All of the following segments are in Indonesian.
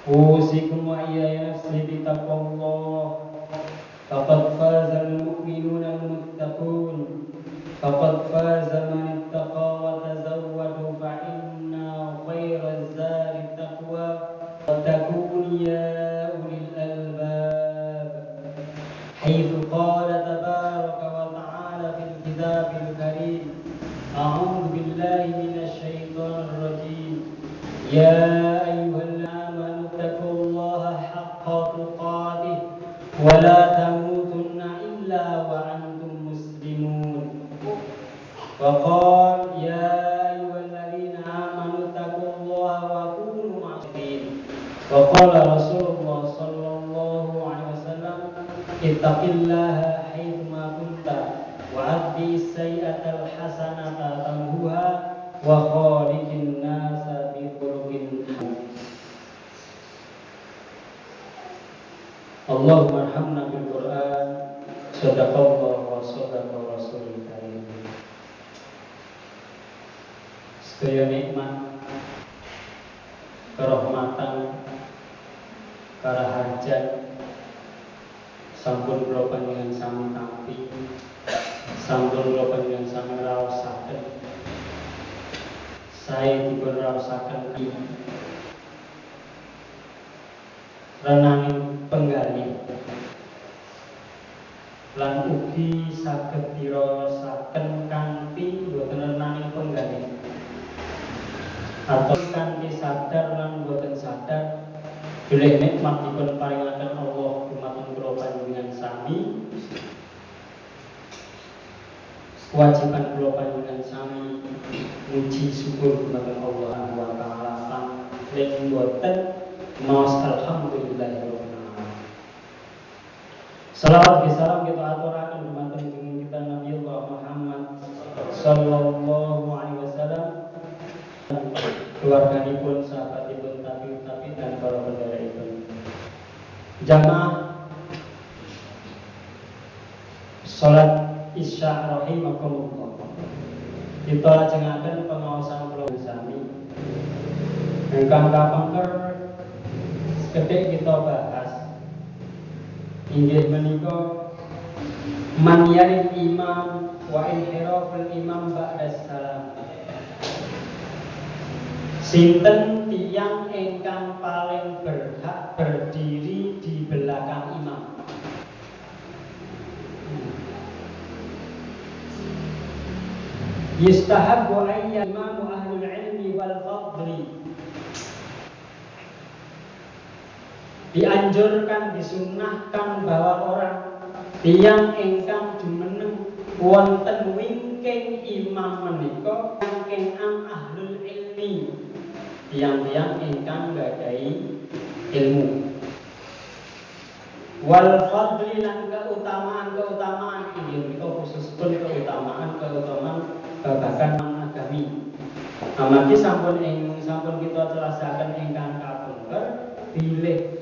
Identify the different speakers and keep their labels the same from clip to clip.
Speaker 1: أوصيكم وإياي نفسي بتقوى الله فقد فاز المؤمنون المتقون فقد فاز من اتقى وتزودوا فإن خير الزاد التقوى واتقون يا أولي الألباب حيث قال تبارك وتعالى في الكتاب الكريم أعوذ بالله من الشيطان الرجيم يا أيها الذين آمنوا اتقوا الله حق تقاته ولا تموتن إلا وأنتم مسلمون وقال يا أيها الذين آمنوا اتقوا الله وكونوا مع الصادقين وقال رسول الله صلى الله عليه وسلم اتق الله حيثما كنت وأتبع السيئة الحسنة تمحوها وخالق الناس بخلق حسن اللهم ارحمنا بالقرآن صدق الله وصدق rasulul karim. Sedaya nikmat kerahmatan karaharjan sampun kula panjenengan sami tampi sampun kula panjenengan sami raosaken saya dipun raosaken renanging penggalih lan ugi saged diraosaken kanthi boten renanging penggalih atau kanthi sadar lan boten sadar bilih nikmat dipun paringaken Allah dumateng kula panjenengan sami kewajiban kula panjenengan sami muji syukur dumateng Allah wa taala lan lek boten maos alhamdulillahirabbil alamin. Salawat bisalam kita aturaken dumateng junjungan kita Nabi Allah Muhammad sallallahu alaihi wasallam, keluarganipun, sahabatipun, tabi'in dan para pendahuluipun. Jamaah salat Isya rahimakumullah. Kita lajengaken pengaosan kula sami. Ingkang kapengker sekedhik kita bahas inggih menika manyanil imam wa inhiraful imam ba'da salam. Sinten tiyang ingkang paling berhak berdiri di belakang imam? Yustahabbu ayya imamu ahlul ilmi wal fadli. Dianjurkan, disunnahkan bahwa orang tiyang ingkang jumeneng wonten wingking imam menika saking ahlul ilmi, tiyang-tiyang ingkang gadhahi ilmu. Wal fadli lan keutamaan inggih menika khususpun keutamaan babagan agami. Amargi sampun kita jelasaken ingkang kapengker bilih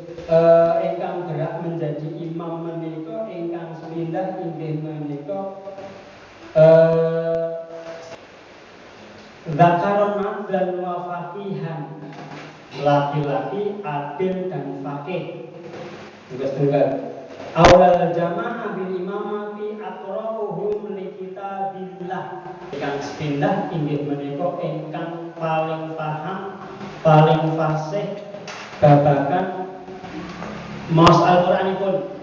Speaker 1: ingkang berhak menjadi imam menika ingkang sepindah inggih menika zakaron adlan wa faqihan, laki-laki adil dan faqih. Tugas tunggal awal jamaah bil imamati aqra'uhum li kitabillah, ingkang sepindah inggih menika ingkang paling paham, paling fasih babagan maos Al-Qur'anipun,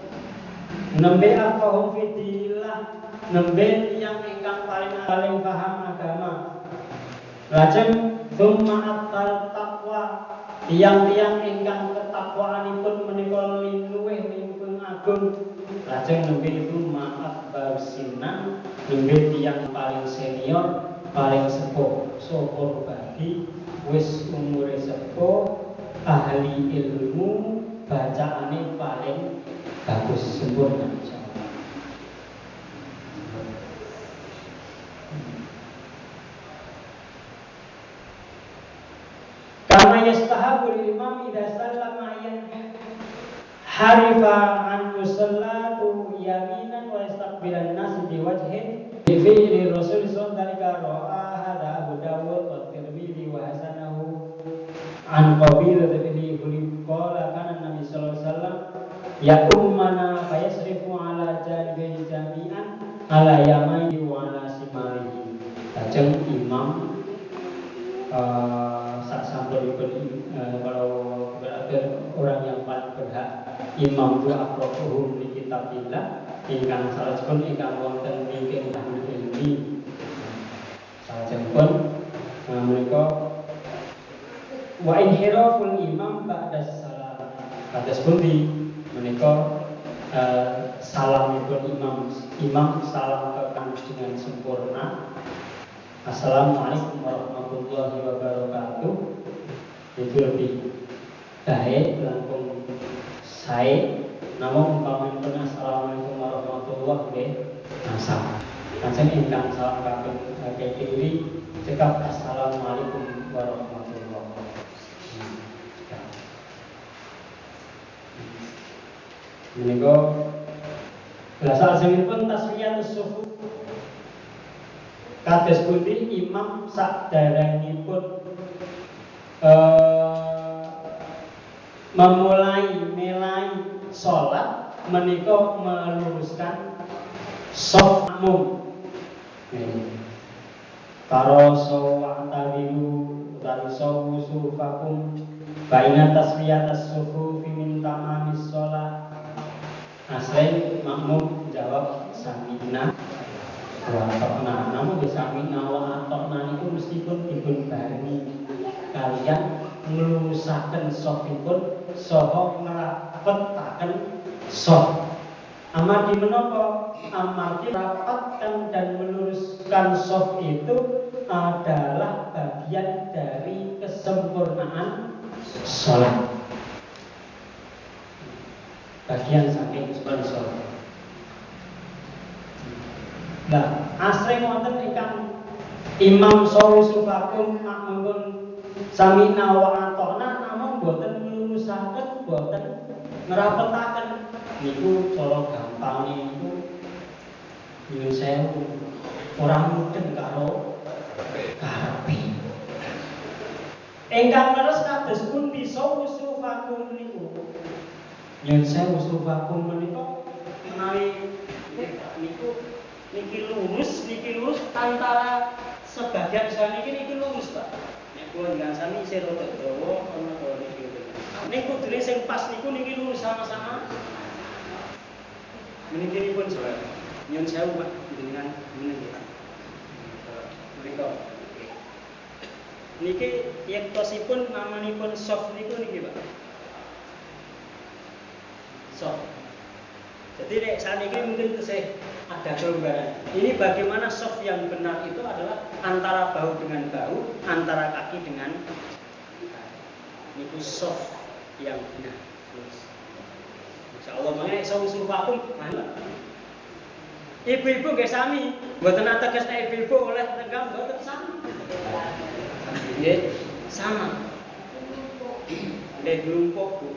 Speaker 1: nembe aqra'uhum fidillah, nembe tiyang ingkang paling paham agama. Lajeng tsumma atal taqwa, tiyang-tiyang ingkang ketakwaanipun menika luwih lingkung agung. Lajeng nembe itu maaf barsinan, nembe tiyang paling senior, paling sepuh. Syukur bagi wis umure sepuh, ahli ilmu, bacaane paling bagus sempurna insyaallah. Kama yastahabul imam idza sallama harifa an musallatu yaminan wa yastaqbilan nas bi wajhin bi fi'li rasul sallallahu alaihi wasallam hada Abu Dawud wa Tirmidzi wa hasanahu an Qabilah bin Hulib qala ya ummana fayasrifu ala janibi jami'an ala yamai wa ala simalihi. Lajeng imam sak sampunipun kalau orang yang paling berhak imam itu aqra'uhum li kitabillah ingkang salajengipun ingkang wonten ing ahli ilmi. Salajengipun menika wa inhiraful imam ba'da salam. Kados pundi menika salamipun imam salam kekan dengan sempurna. Assalamualaikum warahmatullahi wabarakatuh. Itu lebih baik langkung sae. Namun umpamipun assalamualaikum warahmatullahi wabarakatuh. Lajeng ingkang salam kaping kiri cekap assalamualaikum warahmatullahi wabarakatuh. Menika biasa aslinipun taswiyatus sufuf. Kados pundi imam sakderengipun mulai sholat menika meluruskan shaf makmum. Taroso wa'tabiru taroso sufakum baina taswiyatas sufufi min tamamis sholat. Asli makmum jawab samina wa atokna. Namun samina wa atokna itu meskipun dipun barengi kalian ngelurusaken shafipun saha ngrapetaken shaf. Amargi menapa? Amargi rapatkan dan meluruskan shaf itu adalah bagian dari kesempurnaan sholat. Bagian saking sponsor. Nah, asring wonten ingkang imam sufakum makmumun samina wa atona namung boten nglulusaken, boten ngrapetaken. Niku cara gampang niku nyuwun sewu ora mudeng karo karepe. Ingkang leres kados pundi sufakum niku. Nyuwun sewu sufakum menika menawi niku niki lurus antara sebagian saya niki lurus, Pak. Nek kula nggak sami isih rada dawa ana to niki. Niku kudune sing pas niku niki lurus sama-sama. Meniki pun salah. Nyun sewu, Pak, dengan meniki. Mriko. Niki yektosipun namanipun shaf niku niki, Pak. Shaf. Jadi nek saniki mungkin tesih ada kelonggaran. Ini bagaimana shaf yang benar itu adalah antara bahu dengan bahu, antara kaki dengan kaki. Niku shaf yang benar. Insyaallah mangke sufakum mantap. Ibu-ibu nggih sami, mboten ateges nek ibu-ibu oleh tenggang mboten sami. Nggih, sama. Nek nglumpuk, Bu.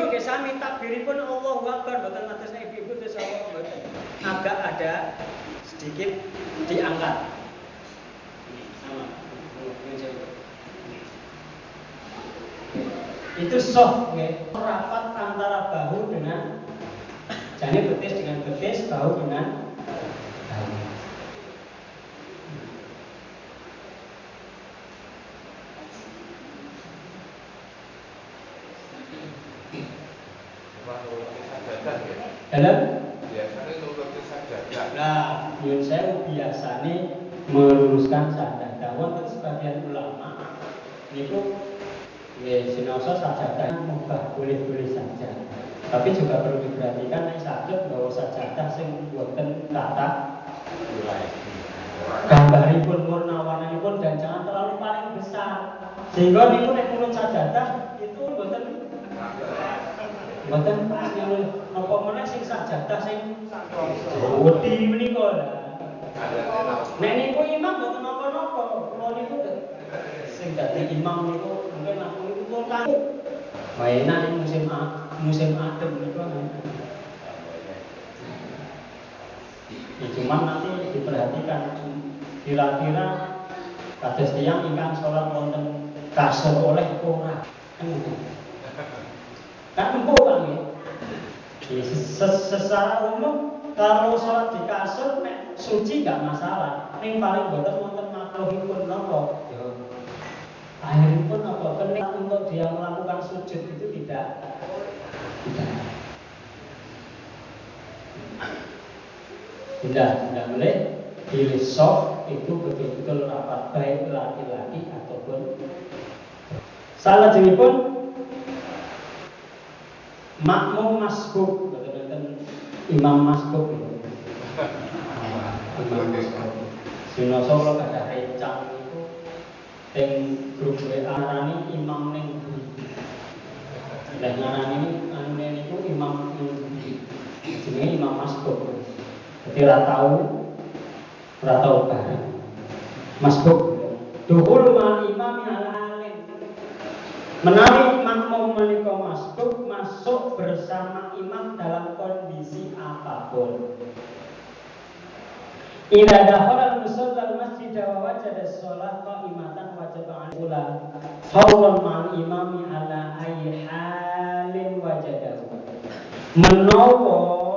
Speaker 1: Nggih sami takbiripun Allahu Akbar mboten ateges nek ibu-ibu terus Allah mboten. Agak ada sedikit diangkat. Sama. Itu shaf nggih, rapat antara bahu dengan jane betis dengan betis, bahu dengan bahu. Dalam biasanya nuruti sajadah. Nah, nyuwun sewu biasane meluruskan sajadah. Wonten sebagian ulama niku nggih sinaosa sajadah mubah boleh-boleh saja. Tapi juga perlu diperhatikan nek saged nggawa sajadah sing wonten kata gambaripun warna-warnanipun dan jangan terlalu paling besar. Sehingga niku nek nurut sajadah itu mboten pas niku napa meneh sing sajadah sing wedi menika lho. Nek niku imam mboten napa-napa. Kula niku sing dadi imam niku mungkin aku niku pun kan enak musim adem niku. Ya, cuman nanti diperhatikan kira-kira kados tiyang ingkang salat wonten kasur oleh ora. Kan empuk Bang ya. Secara umum kalau sholat di kasur suci nggak masalah. Yang paling boten wonten makruhipun napa? Ya. Akhiripun apa? Kenik untuk dia melakukan sujud itu tidak. Tidak boleh. Pilih soft itu betul-betul rapat, baik laki-laki ataupun salah jenipun makmum masbuk, betul-betul imam masbuk. Imam masbuk. Sinoso kalau ada rencang itu, yang grup WA ngarani imam ning budi. Dan ngarani ini itu imam ning budi. Jenenge imam masbuk. Jadi ratau bareng. Masbuk. Duhul mal imam ala alim. Menawi makmum menika masuk bersama imam dalam kondisi apapun. Idza dakhala al-musalla al-masjid wa wajada as-shalah qa'imatan wajaba 'alaihi fawran ma'al imami ala ayyi halin wajadahu. Menawa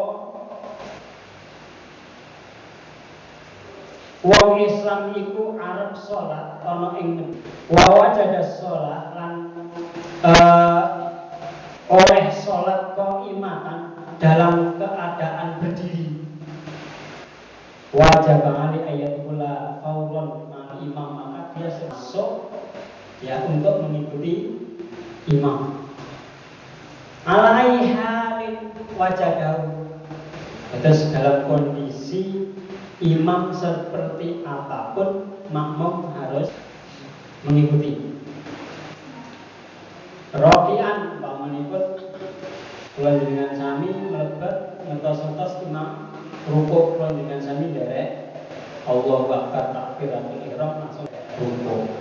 Speaker 1: wong Islam iku arep salat ana ing wa wajada shalah lan oleh salat qa'imatan dalam keadaan berdiri. Wajib ali ayat pula fauron mal imam, maka dia masuk ya untuk mengikuti imam. Alai halin wajadahu. Terus dalam kondisi imam seperti apapun makmum harus mengikuti. Rokian pamanipun kula dengan sami mlebet ngentos-entos imam rukuk kula dengan sami derek Allahu Akbar takbiratul ihram langsung rukuk.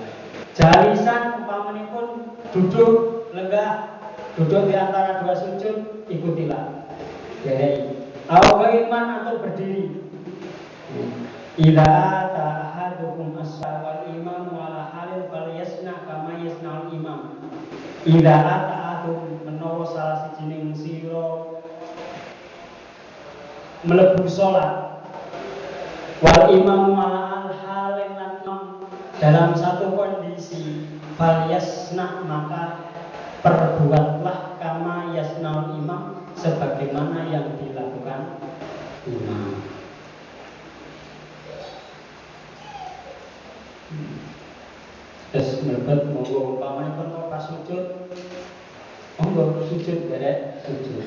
Speaker 1: Jalisan pamanipun duduk lenggah, duduk di antara dua sujud ikutilah. Derek. Bagaimana atau berdiri. Idza ta'ahadukum as-sawal imam wala halin falyasna kama yasna'ul imam. Idza ta'ahadukum menawa salah sijining sira mlebu salat wal imam wala halin lan dalam satu kondisi falyasna maka perbuatlah kama yasna'ul imam sebagaimana yang dilakukan imam. Terus mlebet monggo umpamane pun pas sujud. Monggo sujud derek sujud.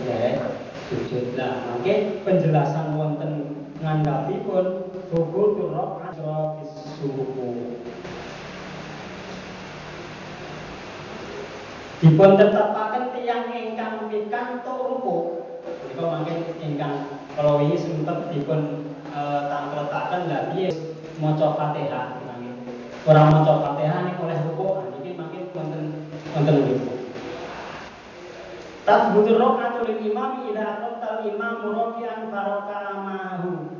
Speaker 1: Derek sujud. Lah, mangke penjelasan wonten ngandhapipun ruku rakaat subuh. Dipun tetapaken tiyang ingkang pikantuk ruku. Menika mangke ingkang kalau wingi sempat dipun tangkletaken lah piye maca Fatihah. Orang maca Fatihah ning oleh rukuk, niki makin wonten ruku. Tasbutur rakaatul imam idza aqtal imam raki'an faraka amahu.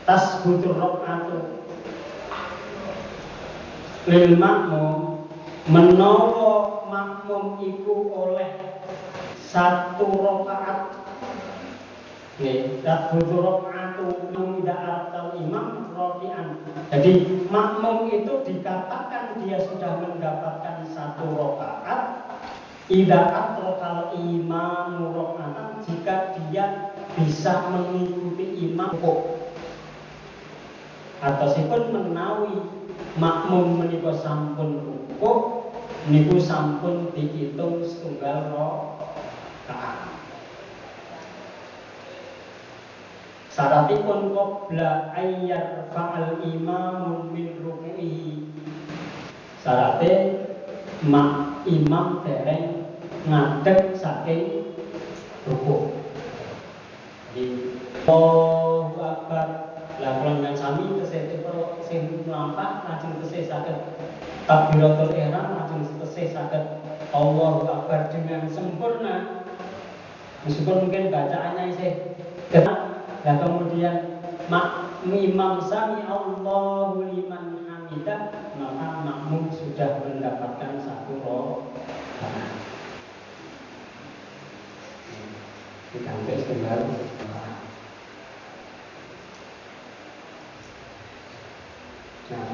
Speaker 1: Tasbutur rakaatu lil makmum menawa makmum iku oleh satu rakaat. Nggih, tasbutur rakaatu idza aqtal imam raki'an. Jadi makmum itu dikatakan dia sudah mendapatkan satu rakaat idza atrokal imam rakaatan jika dia bisa mengikuti imam rukuk. Atosipun menawi makmum menika sampun rukuk niku sampun dihitung setunggal rakaat. Syaratipun qabla ayyar fa'al imamun min ruku'ihi. Syarate imam dereng ngadeg saking rukuk. Jadi Allahu Akbar. Lah pelanggan sami tesih sing mlampah lajeng tesih saged takbiratul ihram lajeng tesih saged Allahu Akbar dengan sempurna. Meskipun mungkin bacaannya isih dan kemudian imam sami Allahu liman hamidah, maka makmum sudah mendapatkan satu rakaat. diganti setunggal. Nah,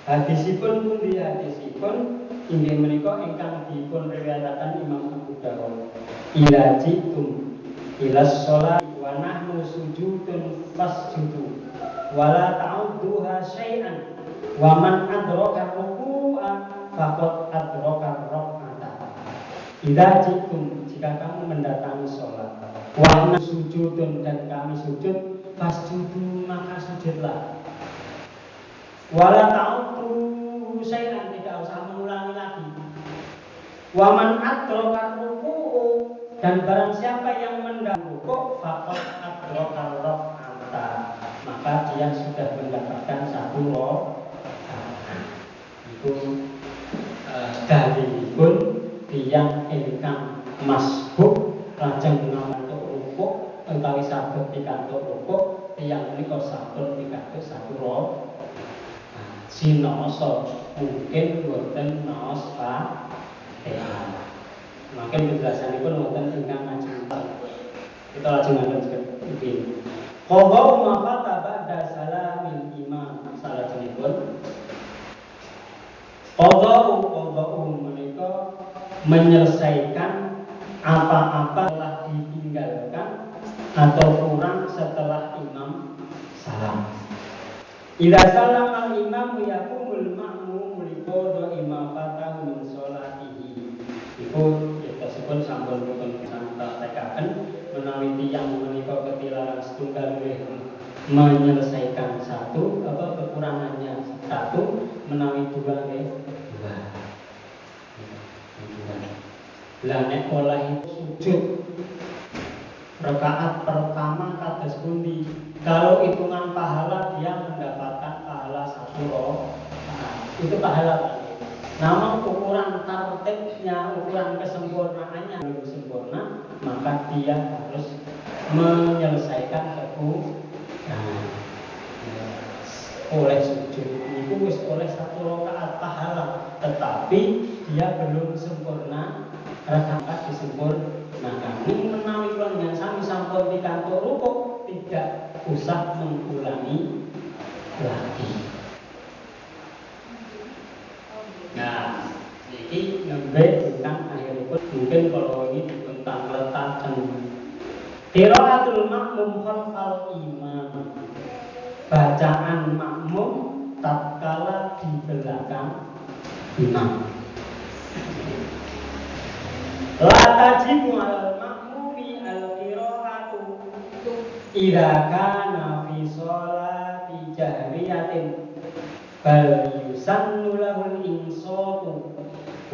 Speaker 1: hadisipun pundi hadisipun inggih menika ingkang dipun riwayataken Imam Abu Dawud. Ila jitum ila sholat wa nahnu sujudun fasjudu wala ta'udduha syai'an wa man adraka ruku'a faqad adraka rak'ata. Ila jitum, jika kamu mendatangi sholat, wa nahnu sujudun, dan kami sujud, fasjudu, maka sujudlah. Wala ta'uddu syai'an, tidak usah mengulangi lagi. Wa man adraka ruku'u, dan barang siapa yang mendapat rukuk, faqad adraka rak'ata, maka dia sudah mendapatkan satu rakaat. Itu dalilipun tiyang ingkang masbuk lajeng ngantuk rukuk utawi saged pikantuk rukuk, tiyang menika sampun pikantuk satu rakaat. Sinoso mungkin boten naos Fatihah. Makin penjelasanipun wonten ingkang ngajeng. Kita lajeng ngaten iki. Qadha ma fataba ba'da salamil imam, salajengipun. Qadha menika menyelesaikan apa-apa telah ditinggalkan atau kurang setelah imam salam. Idza salama al-imam yaqumul ma'mum liqadha imam fatahu min sholatihi. Iku yosipun sampun pun tekaken menawi tiyang menika ketilaran setunggal menyelesaikan satu, kekurangannya satu, menawi dua dua. Lah nek oleh sujud rakaat pertama kados pundi? Kalau hitungan pahala dia mendapatkan pahala satu rakaat. Itu pahala. Namun ukuran tartibnya, ukuran kesempurnaannya belum sempurna, maka dia harus menyelesaikan kekurangan. Oleh sujud itu wis oleh satu rakaat pahala, tetapi dia belum sempurna, rakaat disempurnakan. Ini menawi kula sami sampun pikantuk rukuk, tidak usah mengulangi lagi. Nah, ini nembe tentang akhiripun mungkin kalau ini tentang letakan qiraatul makmum khalfal imam, bacaan makmum tatkala di belakang imam. La tajibu al makmumi al qiraatu idza kana fi sholati jahriyatin bal yusannu lahul insatu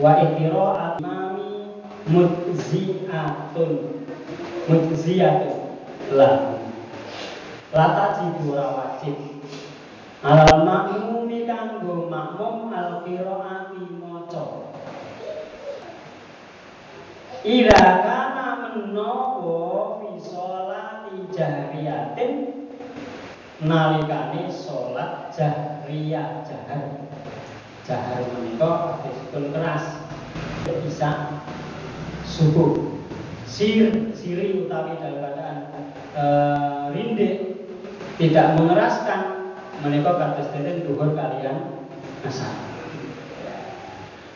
Speaker 1: wa qira'at imami mujziyatun lahu. La tajibu wajib al makmumi kanggo makmum al qiraati maca ira kana menawa fi sholati jahriyatin, nalikane sholat jahriyah, jahar menika disebut keras, bisa subuh siri utawi dalam keadaan rindih, tidak mengeraskan, menika kados dene dhuhur kaliyan asar.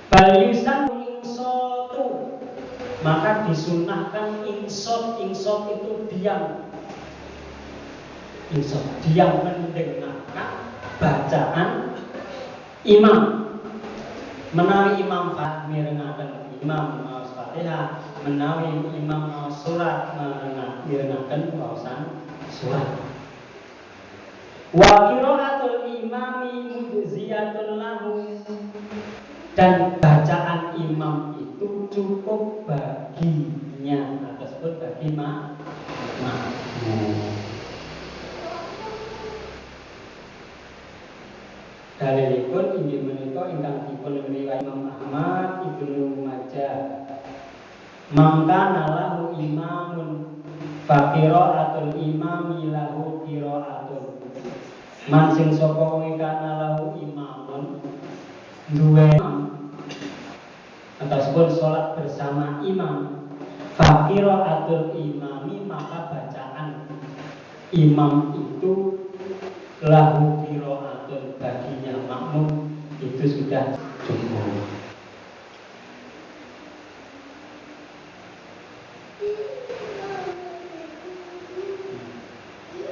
Speaker 1: Bal yusan insatu, maka disunahkan insot itu diam. Insot, diam mendengarkan bacaan imam. Menawi imam mirengaken imam maos Fatihah, menawi imam maos surat mirengaken maosan surat. Wa qiraatul imami mujziyatun lahu, dan bacaan imam itu cukup baginya, tersebut bagi makmum. Dalilipun inggih menika ingkang dipun riwayat Imam Ahmad, Ibnu Majah. Mangka nalahu imamun fa qiraatul imami lahu qiraatun. Man sing sapa wong kana lahu imamun duwe ataupun sholat bersama imam, fa qiraatul imami, maka bacaan imam itu lahu qiraatun, baginya makmum itu sudah cukup.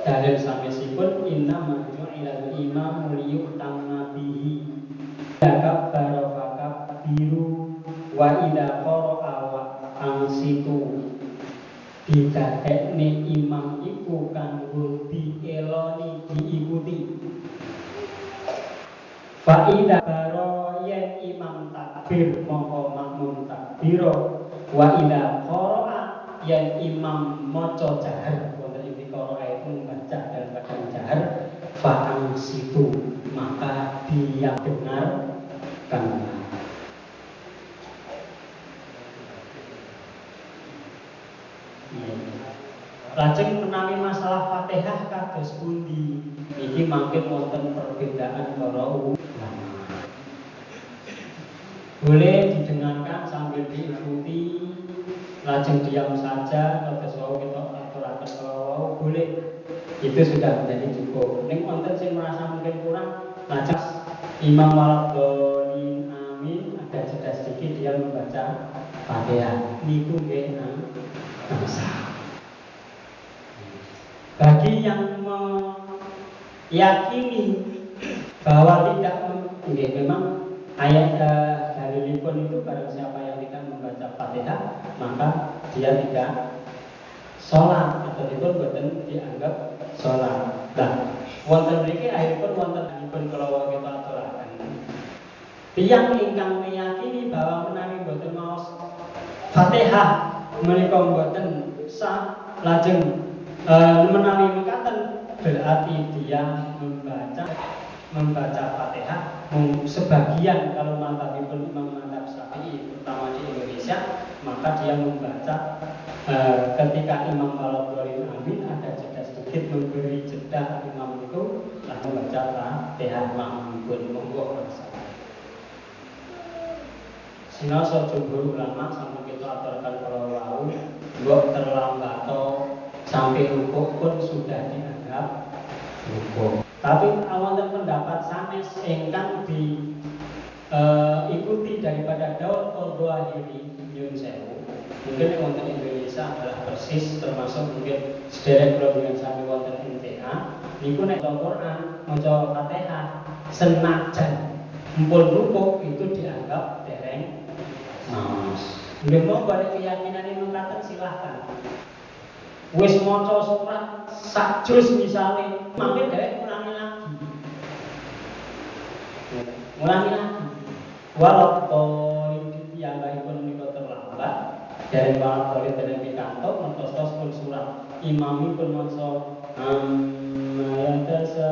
Speaker 1: Dalil sanesipun innama ju'ilal imamu liyutamma bihi takabbara fakabbiru wa idza qara'a wa ansitu. Didadekne imam iku kanggo dieloni diikuti. Fa idza baro yen imam takbir mongko makmum takbiro, wa idza qara'a yen imam maca jahar, wonten ing qira'a itu membaca dalam keadaan jahar, fa ansitu maka dia dengarkan. Lajeng menawi masalah Fatihah kados pundi, iki mangke wonten perbedaan para ulama. Boleh didengarkan sambil diikuti, lajeng diam saja kados wau kita aturaken wau boleh. Itu sudah menjadi cukup. Ning wonten sing merasa mungkin kurang, lajeng imam waladhdallin amin ada jeda sedikit dia membaca Fatihah. Niku nggih sah. Bagi yang meyakini bahwa tidak memang ayat dalilipun itu barang siapa yang tidak membaca Fatihah maka dia tidak sholat atau itu boten dianggap sholat. Nah, wonten mriki akhiripun wonten kula kita aturaken. Tiyang ingkang meyakini bahwa menawi boten maos Fatihah menika boten sah, lajeng menawi mekaten berarti dia membaca Fatihah sebagian, kalau mazhabipun Imam Mazhab Syafi'i terutama di Indonesia, maka dia membaca ketika imam waladhdallin amin ada jeda sedikit, memberi jeda imam itu lalu membaca Fatihah makmum monggo masalah. Sinaosa jumhur ulama sampai kita aturaken kalau wau mbok terlambat sampai rukuk pun sudah dianggap rukuk. Tapi wonten pendapat sanes ingkang diikuti daripada Daud Al-Dhahiri nyun sewu. Mungkin wonten Indonesia adalah persis termasuk mungkin sederek kula dengan sami wonten NTA. Niku nek Al-Qur'an maca Fatihah senajan mpun rukuk itu dianggap dereng maos. Nggih monggo nek keyakinane mengkaten silahkan. Wis maca surat sak juz misale, mangke dhewek ulangi lagi. Walau yang baikpun menika terlambat, dari walau dari pikantuk ngantos pun surat imamipun maca ayatasa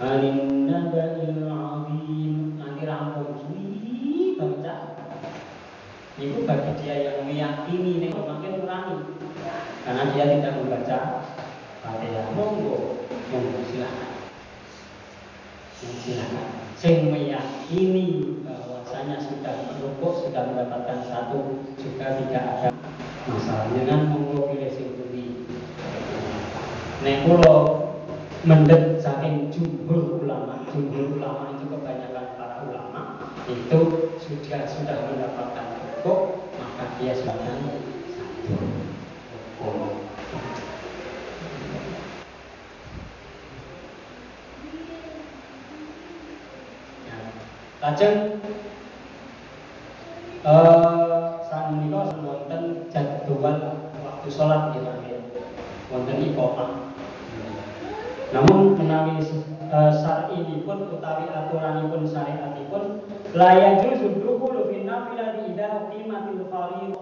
Speaker 1: anin naba'il azim nanti rampung suwi baca. Itu bagi dia yang meyakini nek makin ulangi karena dia tidak membaca Fatihah. Monggo silakan. Sing meyakini bahwasanya sudah rukuk, sudah mendapatkan satu, juga tidak ada masalah. Dengan monggo pilih sing pundi. Nek kula mendhet saking jumhur ulama itu kebanyakan para ulama itu sudah mendapatkan rukuk, maka dia sudah satu rukuk. Lajeng saat menika wonten jadwal waktu sholat nggih wonten iqamah. Namun menawi syar'inipun utawi aturanipun syariatipun la yajuzu dukhulu fi nafilati idza qimatil fardhu.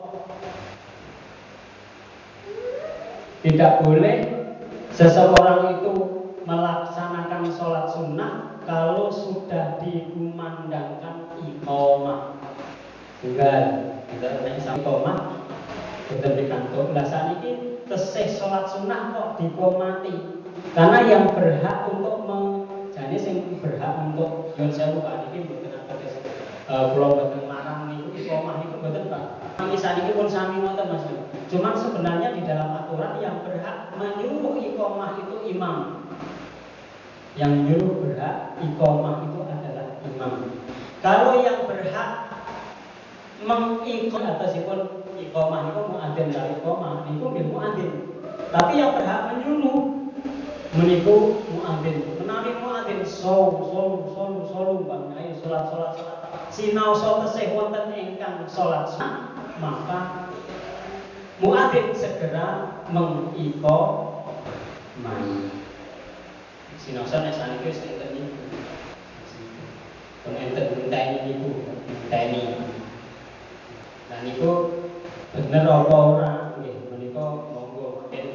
Speaker 1: Tidak boleh seseorang itu melaksanakan sholat sunnah kalau sudah dikumandangkan iqamah. Tunggal kita nek iqamah boten dikantuk. Lah saniki tesih sholat sunnah kok diqomati. Karena yang berhak untuk jane sing berhak untuk nyuwun sewu Pak niki mboten ateges kula mboten larang niku iqamah niku mboten mboten Pak. Misalnya ini pun sami ngoten Mas. Cuman sebenarnya di dalam aturan yang berhak menyuruh iqamah itu imam. Yang menyuruh berhak iqamah itu adalah imam. Kalau yang berhak mengikut atasipun iqamah itu muadzin dari iqamah itu bil muadzin. Tapi yang berhak menyuruh meniku muadzin. Menawi muadzin solu bang ayo salat. Sinau tesih wonten ingkang salat sunah, maka muadzin segera mengiqamah. Sinau saniki wis enten niku. Enten ngenteni niku, ngenteni. Nah niku bener apa ora nggih menika monggo mungkin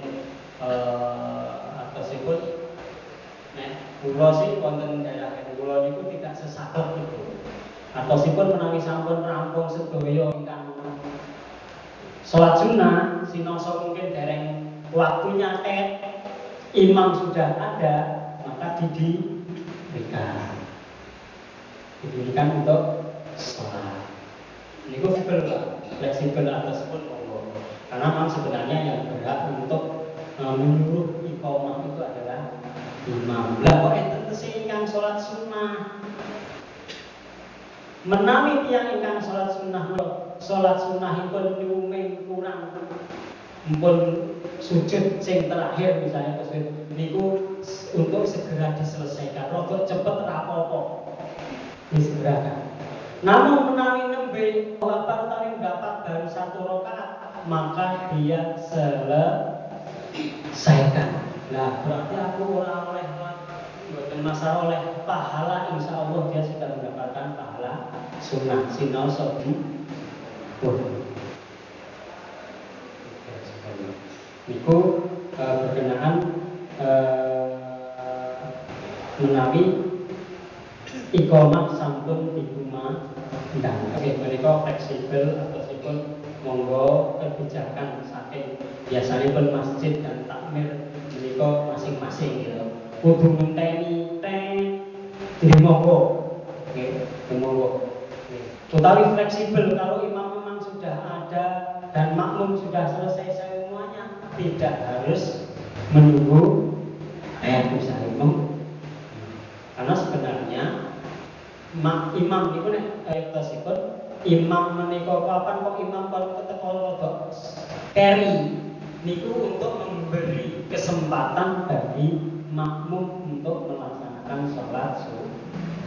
Speaker 1: atasipun nek kula sih wonten daerah kula niku tidak sesaklek itu. Atasipun menawi sampun rampung sedaya ingkang salat sunah, sinasa mungkin dereng waktunya imam sudah ada, maka didirikan untuk sholat. Ini kok fleksibel atasipun monggo. Karena memang sebenarnya yang berhak untuk menyuruh iqamah itu adalah imam. Lah kok enten tesih ingkang sholat sunnah. Menawi tiyang ingkang sholat sunnahipun nyuming kurang mumpun sujud sing terakhir misalnya kesujud niku untuk segera diselesaikan. Rada cepet ra apa-apa. Disegerakan. Namun menawi nembe hafal utawi dapat baru 1 rakaat, maka dia selesaikan. Nah, berarti aku ora oleh mboten masalah oleh pahala, insyaallah dia sudah mendapatkan pahala sunnah sinau sobi. Niku berkenaan menawi iqamah sampun dikumandhang. Menika fleksibel atasipun monggo kebijakan saking biasanipun masjid dan takmir menika masing-masing gitu. Kudu ngenteni jadi monggo. Nggih, monggo. Utawi fleksibel kalau imam memang sudah ada dan makmum sudah selesai semuanya, tidak harus menunggu bisa imam. Karena sebenarnya imam niku nek tasipun imam menika kapan kok imam kalau keteko rada keri niku untuk memberi kesempatan bagi makmum untuk melaksanakan sholat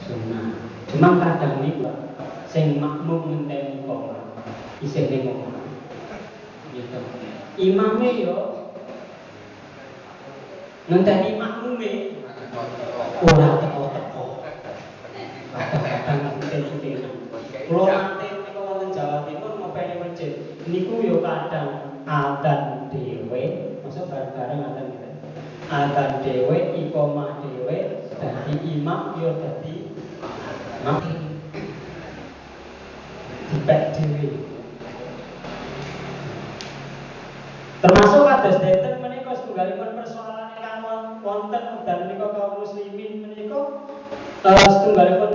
Speaker 1: sunnah. Cuma kadang niku sing makmum ngenteni iqamah isih ning omah. Gitu. Imame yo ngenteni makmume ora teko-teko. Kadang-kadang mungkin kulo nate niku wonten Jawa Timur ngopeni masjid. Niku yo kadang adzan dhewe, maksud bareng-bareng adzan gitu. Adzan dhewe, iqamah dhewe, dadi imam yo dadi makmum. Dipek dhewe. Termasuk kados deten menika setunggalipun persoalan ingkang wonten dan menika kaum muslimin menika setunggalipun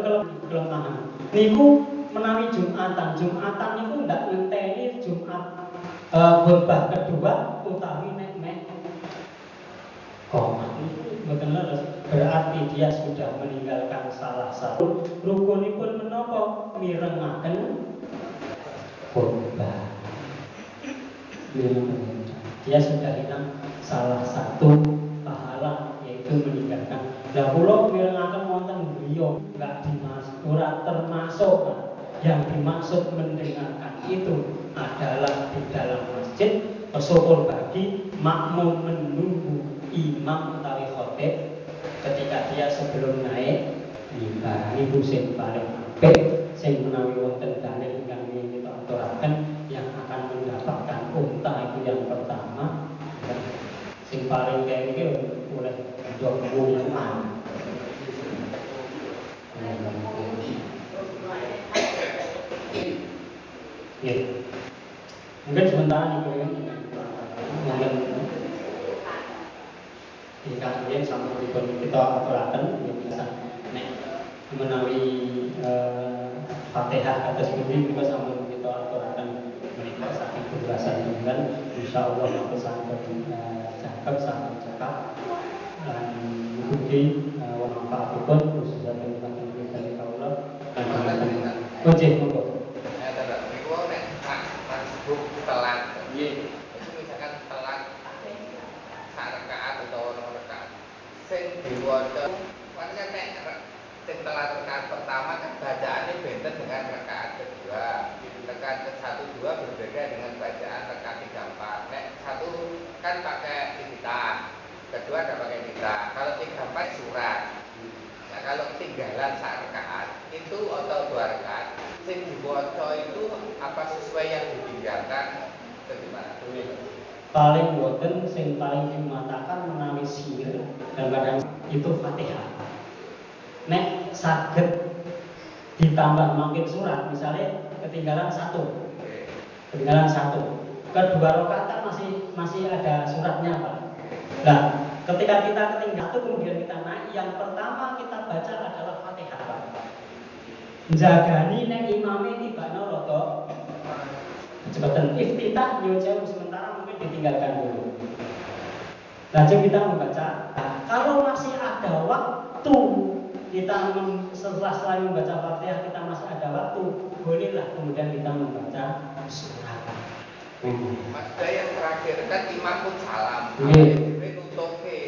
Speaker 1: kelemahan. Niku menawi Jumatan niku ndak ngenteni Jumat khutbah kedua utawi nek qomat niku mboten leres. Berarti dia sudah meninggalkan salah satu rukunipun menapa mirengaken khutbah. Dia sudah hilang salah satu pahala yaitu meninggalkan. Lah kula mirengaken wonten griya enggak ora termasuk yang dimaksud mendengarkan itu adalah di dalam masjid syukur bagi makmum menunggu imam utawi khatib ketika dia sebelum naik mimbar. Niku sing paling apik sing menawi wonten dalil ingkang kita aturaken yang akan mendapatkan unta itu yang pertama. Sing paling kaya iki oleh dokumen. Ya. Mungkin sementara niku ya. Mungkin dikatakan sama kita aturaken yang bisa nek menawi Fatihah atas bumi kita sama kita aturaken saking belasan bulan insyaallah aku sampai cakap dan mungkin manfaatipun khususnya tentang kita di kaula dan ojek monggo.
Speaker 2: Telat, itu misalkan telat rakaat atau rakaat. Sing diwaca, makanya sing telat rakaat pertama kan bacaannya beda dengan rakaat kedua. Rakaat ke-1, 2 berbeda dengan bacaan rakaat 3, 4. Nek 1 kan pakai iftitah, kedua ada pakai iftitah. Kalau 3, 4 surat. Nah, kalau ketinggalan rakaat itu atau 2 rakaat, sing diwaca itu apa sesuai yang ditinggalkan? Bagaimana?
Speaker 1: Paling boten sing paling dimatakan menawi sihir dan kadang itu Fatihah. Nek saged ditambah makin surat, misalnya ketinggalan satu, kedua rakaat kan masih ada suratnya Pak. Nah, ketika kita ketinggalan satu kemudian kita naik, yang pertama kita baca adalah Fatihah Pak. Jagani nek imame tibakno rada cepatan iftitah yo jauh sementara mungkin ditinggalkan dulu. Lanjut kita membaca. Nah, kalau masih ada waktu kita setelah membaca Fatihah kita masih ada waktu, bolehlah kemudian kita membaca surat.
Speaker 2: Maksudnya yang terakhir kan imam pun salam.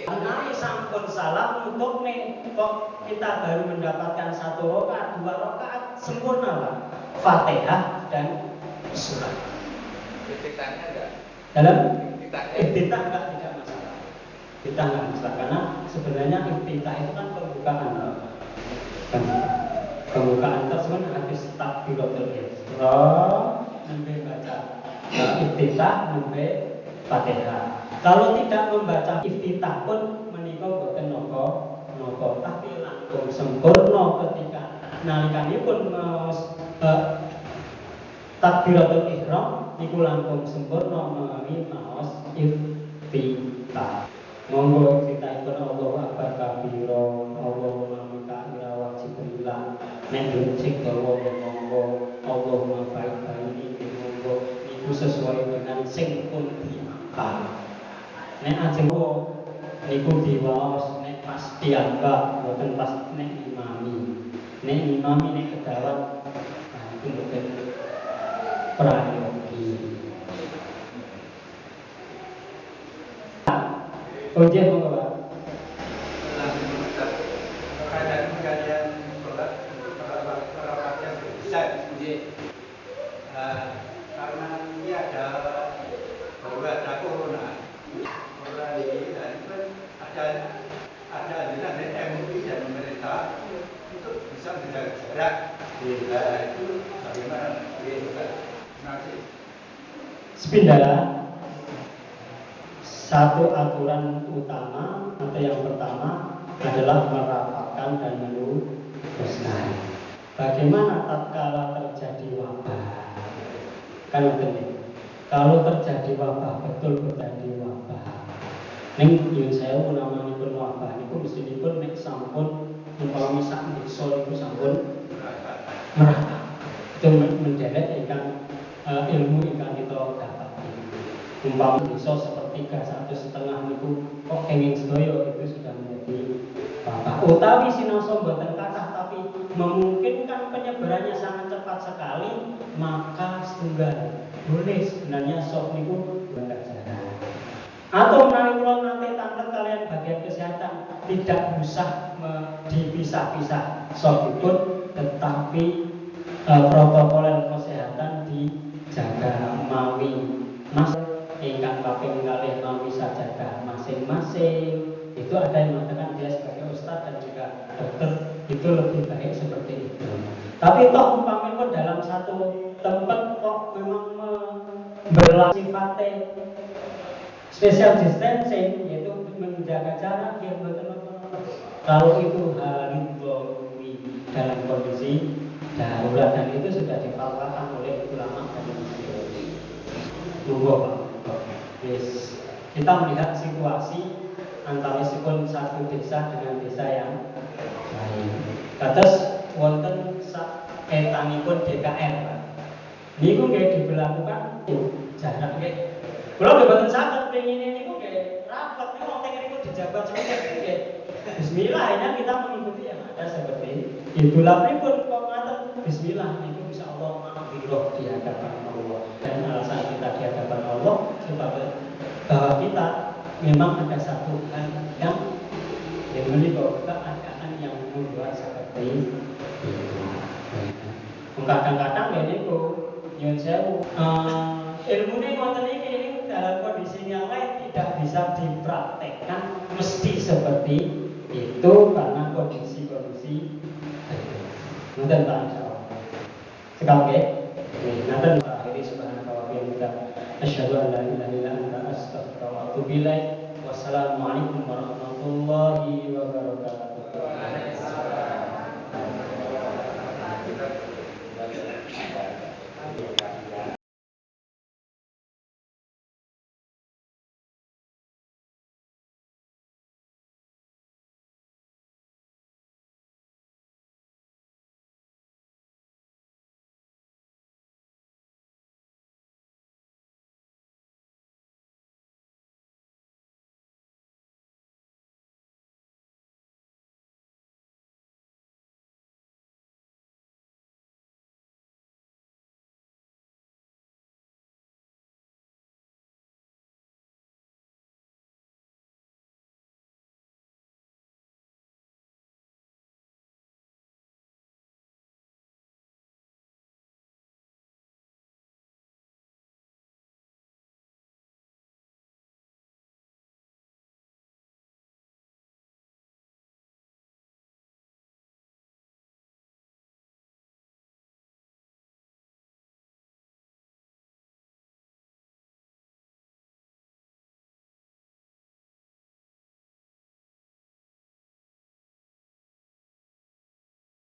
Speaker 1: Menawi sampun salam nutup nih, kok kita baru mendapatkan 1 rakaat, 2 rakaat sempurna Pak. Fatihah dan surat.
Speaker 2: Iftitahnya enggak?
Speaker 1: Dalam iftitah enggak, tidak masalah. Iftitah enggak masalah karena sebenarnya iftitah itu kan pembukaan. Pembukaan tersebut hadis takbiratul ihram nembe baca iftitah nembe Fatihah. Kalau tidak membaca iftitah pun menika boten napa, tapi langkung sempurna ketika nalikanipun takbiratul ihram niku langkung sempurna menawi maos iftitah. Monggo iftitahipun Allahu akbar kabira, Allahumma mika wajibullah. Nek cek dawa monggo Allahumma baik baini monggo niku sesuai dengan sing pun diangkat. Nek ajeng niku diwaos nek pas dianggap boten pas nek imami. Nek imami nek kedawat niku boten prayogi. Ojek monggo Pak.
Speaker 3: Keadaan kalian sholat rakaatnya berbesar, karena ini ada corona ini dan ada anjuran dari MUI dan pemerintah untuk bisa menjaga jarak. Itu bagaimana? Terima kasih.
Speaker 1: Sepindah. Satu aturan utama atau yang pertama adalah merapatkan dan meluruskan. Bagaimana tatkala terjadi wabah? Kan penting. Kalau terjadi wabah, betul terjadi wabah. Ning yen saya namanipun wabah niku mestipun nek sampun umpama sak desa niku sampun merata. Itu menderek ingkang ilmu ingkang kita dapat. Umpama desa sepertiga 1,5 niku kok kenging sedaya itu sudah menjadi wabah. Utawi sinaosa mboten kathah tapi memungkinkan penyebarannya sangat cepat sekali, maka setunggal boleh sebenarnya sok niku enggak jarak. Atau menawi kula nate tanglet kalian bagian kesehatan tidak usah dipisah-pisah sokipun, tetapi protokol kesehatan dijaga mawi mas ingkang kaping kalih mawi sajadah masing-masing. Itu ada yang mengatakan dia sebagai ustadz dan juga dokter itu lebih baik seperti itu. Tapi toh umpamipun dalam satu tempat kok memang berlaku sifatnya special distancing, yaitu menjaga jarak yang betul-betul. Kalau itu haridhawi dalam kondisi darurat dan itu sudah difatwakan oleh ulama dan masyarakat. Monggo Pak. Yes. Kita melihat situasi antara satu desa dengan desa yang lain. Kados wonten etangipun DKR, Pak. Niku nggih diberlakukan jarak nggih. Kula mboten saged pengine niku nggih rapat niku teng niku dijabat seperti nggih. Bismillah ya kita mengikuti yang ada seperti itu. Lalu pun kok ngaten bismillah niku insyaallah maghfirah di hadapan Allah. Dan alasan kita di hadapan Allah supaya bahwa kita memang ada satu hal yang menyebabkan keadaan yang membuat seperti itu. Kadang-kadang ya niku nyuwun sewu ilmune ngoten iki dalam kondisi yang lain tidak bisa dipraktekkan mesti seperti itu karena kondisi-kondisi ngoten Pak insyaallah. Sekali nggih. Nanten akhiri subhanallah wa bihamdihi asyhadu an la ilaha illa anta astaghfiruka wa atubu ilaik. Wassalamualaikum warahmatullahi wabarakatuh.